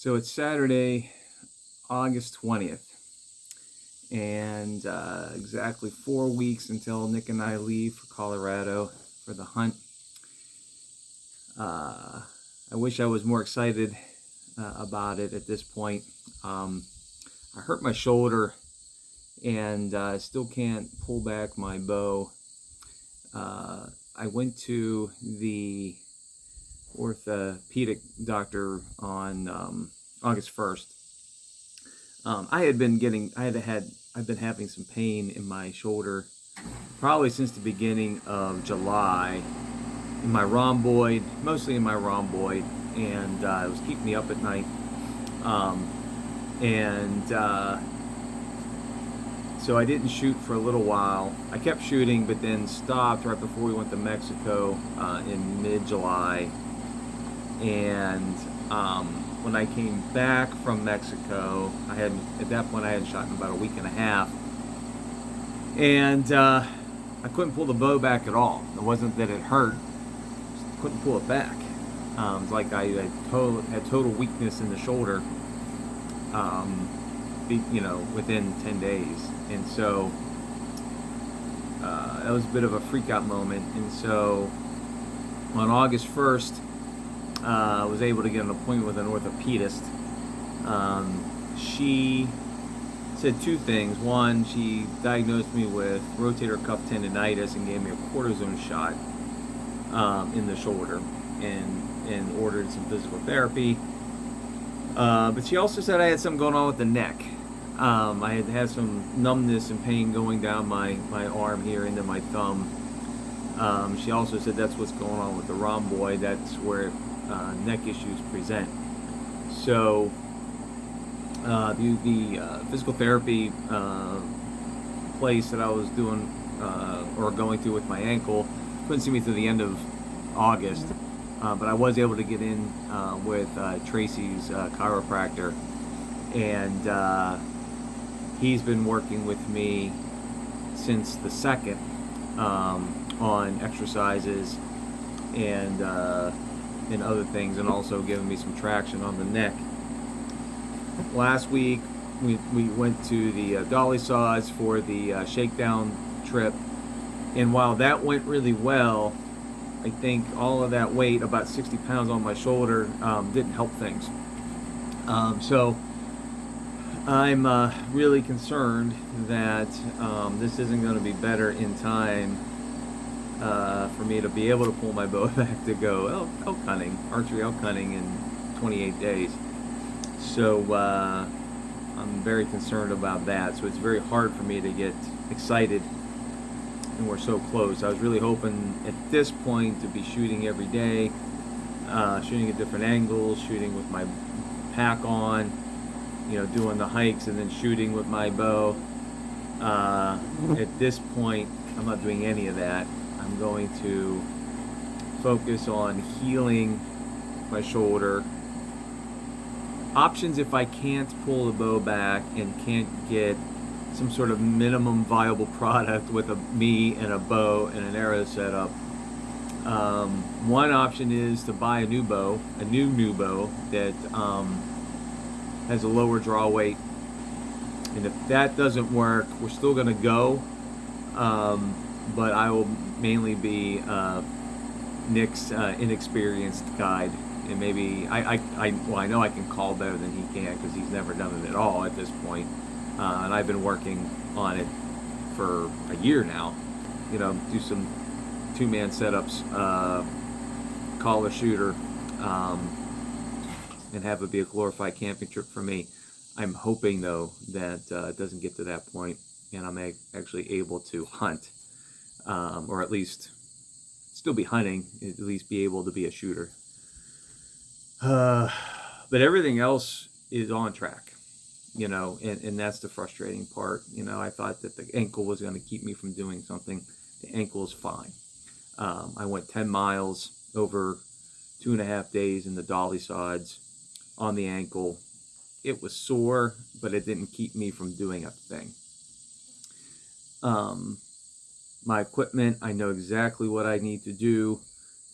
So it's Saturday, August 20th, and exactly 4 weeks until Nick and I leave for Colorado for the hunt. I wish I was more excited about it at this point. I hurt my shoulder and I still can't pull back my bow. I went to the orthopedic doctor on August 1st. I've been having some pain in my shoulder probably since the beginning of July, in my rhomboid, mostly in my rhomboid, and it was keeping me up at night. So I didn't shoot for a little while. I kept shooting, but then stopped right before we went to Mexico in mid-July. And when I came back from Mexico, at that point I hadn't shot in about a week and a half, and I couldn't pull the bow back at all. It wasn't that it hurt; just couldn't pull it back. It's like I had total weakness in the shoulder. Within 10 days, and so that was a bit of a freak out moment. And so on August 1st, I was able to get an appointment with an orthopedist. She said two things. One, she diagnosed me with rotator cuff tendonitis and gave me a cortisone shot in the shoulder, and ordered some physical therapy. But she also said I had something going on with the neck. I had some numbness and pain going down my arm here into my thumb. She also said that's what's going on with the rhomboid. That's where neck issues present. So the physical therapy place that I was doing or going to with my ankle couldn't see me through the end of August. But I was able to get in with Tracy's chiropractor, and he's been working with me since the 2nd on exercises and other things, and also giving me some traction on the neck. Last week we went to the dolly saws for the shakedown trip, and while that went really well, I think all of that weight, about 60 pounds on my shoulder, didn't help things. So I'm really concerned that this isn't going to be better in time for me to be able to pull my bow back to go elk hunting, archery elk hunting in 28 days. So I'm very concerned about that. So it's very hard for me to get excited, and we're so close. I was really hoping at this point to be shooting every day, shooting at different angles, shooting with my pack on, doing the hikes, and then shooting with my bow. At this point, I'm not doing any of that. I'm going to focus on healing my shoulder. Options if I can't pull the bow back and can't get some sort of minimum viable product with me and a bow and an arrow setup. One option is to buy a new bow that has a lower draw weight, and if that doesn't work, we're still going to go, but I will mainly be Nick's inexperienced guide, and maybe I know I can call better than he can, because he's never done it at all at this point. And I've been working on it for a year now. Do some two-man setups, call a shooter, and have it be a glorified camping trip for me. I'm hoping, though, that it doesn't get to that point, and I'm actually able to hunt, or at least still be hunting, at least be able to be a shooter. But everything else is on track. And that's the frustrating part. I thought that the ankle was going to keep me from doing something. The ankle is fine. I went 10 miles over 2.5 days in the dolly sods on the ankle. It was sore, but it didn't keep me from doing a thing. My equipment, I know exactly what I need to do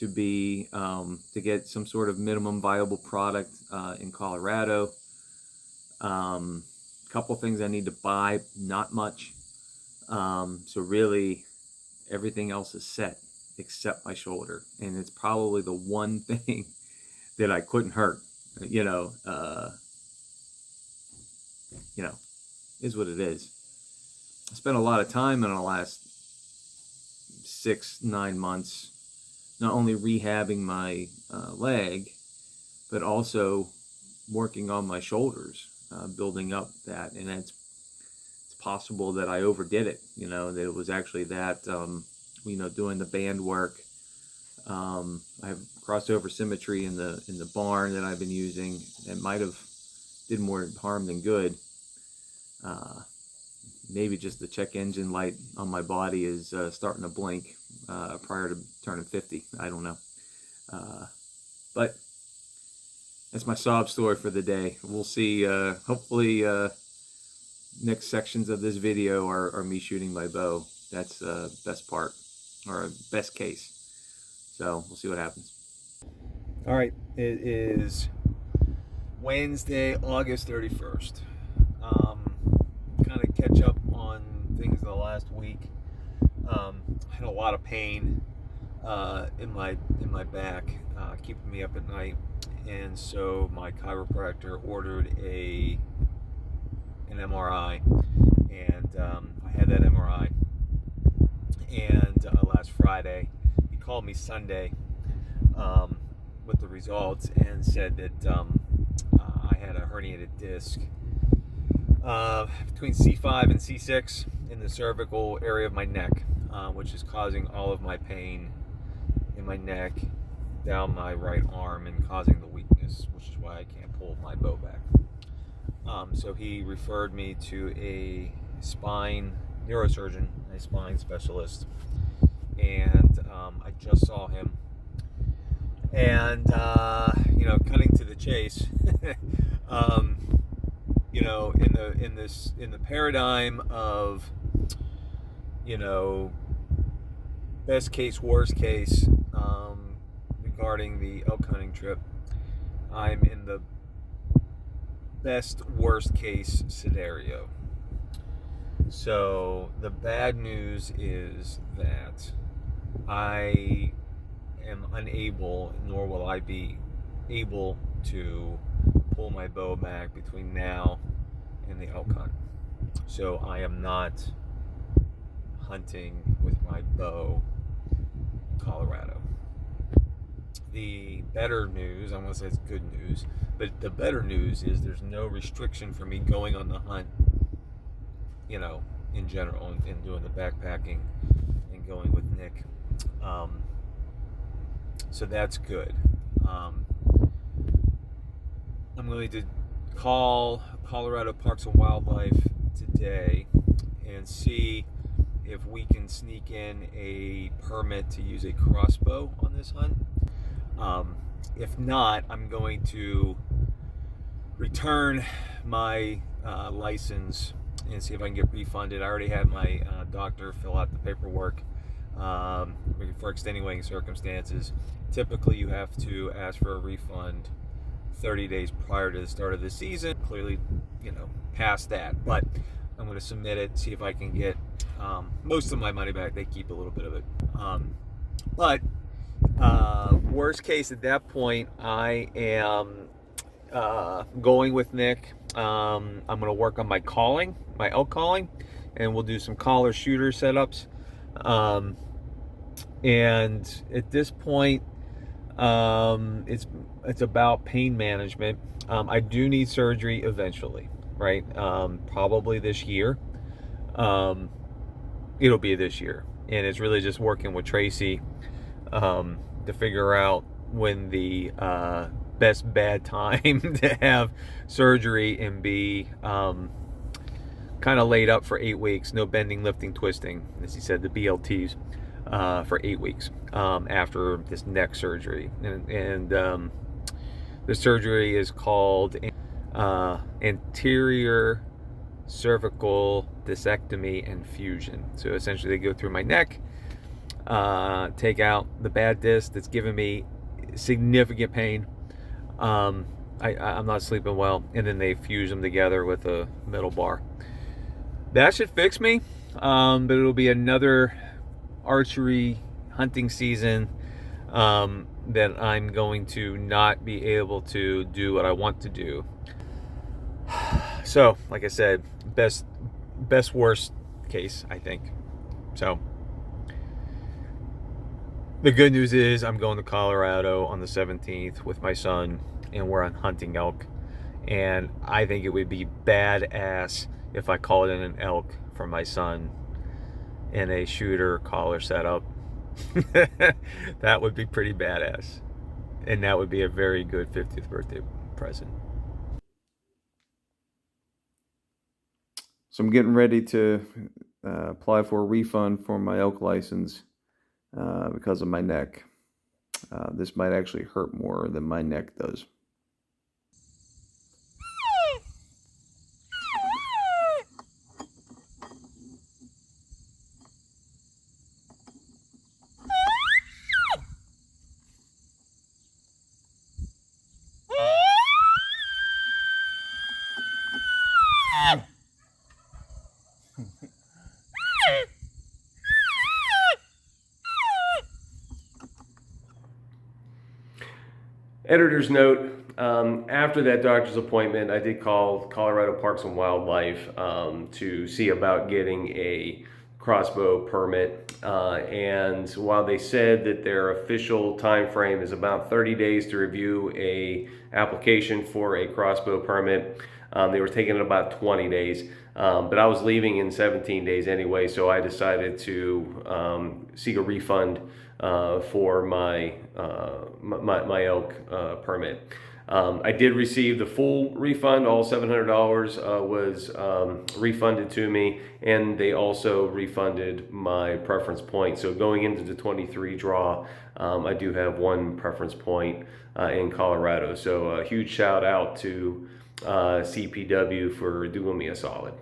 to be to get some sort of minimum viable product in Colorado. Couple things I need to buy, not much. So really, everything else is set except my shoulder, and it's probably the one thing that I couldn't hurt. You know, is what it is. I spent a lot of time in the last 6-9 months not only rehabbing my leg, but also working on my shoulders, building up that. And it's possible that I overdid it, that it was actually that, doing the band work. I have crossover symmetry in the barn that I've been using. It might have did more harm than good. Maybe just the check engine light on my body is starting to blink prior to turning 50. I don't know. But that's my sob story for the day. We'll see. Hopefully, next sections of this video are me shooting my bow. That's the best part, or best case. So we'll see what happens. All right, it is Wednesday, August 31st. Kind of catch up on things the last week. I had a lot of pain in my back, keeping me up at night, and so my chiropractor ordered an MRI, and I had that MRI, and last Friday he called me Sunday with the results and said that I had a herniated disc between C5 and C6 in the cervical area of my neck, which is causing all of my pain in my neck down my right arm and causing the weakness, which is why I can't pull my bow back. So he referred me to a spine neurosurgeon, a spine specialist, and I just saw him. And cutting to the chase, in the paradigm of best case, worst case, regarding the elk hunting trip, I'm in the best worst case scenario. So the bad news is that I am unable, nor will I be able to pull my bow back between now and the elk hunt. So I am not hunting with my bow in Colorado. The better news, I want to say it's good news, but the better news is there's no restriction for me going on the hunt, in general, and doing the backpacking and going with Nick. So that's good. I'm going to call Colorado Parks and Wildlife today and see if we can sneak in a permit to use a crossbow on this hunt. If not, I'm going to return my license and see if I can get refunded. I already had my doctor fill out the paperwork for extenuating circumstances. Typically, you have to ask for a refund 30 days prior to the start of the season. Clearly, past that. But I'm going to submit it, see if I can get most of my money back. They keep a little bit of it. But worst case at that point, I am going with Nick. I'm going to work on my elk calling, and we'll do some collar shooter setups. And at this point, it's about pain management. I do need surgery eventually, right? Probably this year. It'll be this year, and it's really just working with Tracy to figure out when the best bad time to have surgery and be kind of laid up for 8 weeks. No bending, lifting, twisting, as he said, the BLTs, for 8 weeks after this neck surgery. And the surgery is called anterior cervical discectomy and fusion. So essentially they go through my neck, take out the bad disc that's giving me significant pain. I'm not sleeping well, and then they fuse them together with a metal bar. That should fix me, but it'll be another archery hunting season that I'm going to not be able to do what I want to do. So, like I said, best worst case, I think. So, the good news is I'm going to Colorado on the 17th with my son, and we're on hunting elk. And I think it would be badass if I called in an elk for my son in a shooter collar setup. That would be pretty badass. And that would be a very good 50th birthday present. So I'm getting ready to apply for a refund for my elk license because of my neck. This might actually hurt more than my neck does. Editor's note, after that doctor's appointment, I did call Colorado Parks and Wildlife to see about getting a crossbow permit. And while they said that their official time frame is about 30 days to review a application for a crossbow permit, they were taking it about 20 days. But I was leaving in 17 days anyway, so I decided to seek a refund for my elk permit. I did receive the full refund. All $700 was refunded to me, and they also refunded my preference point. So going into the 23 draw, I do have one preference point in Colorado. So a huge shout out to CPW for doing me a solid.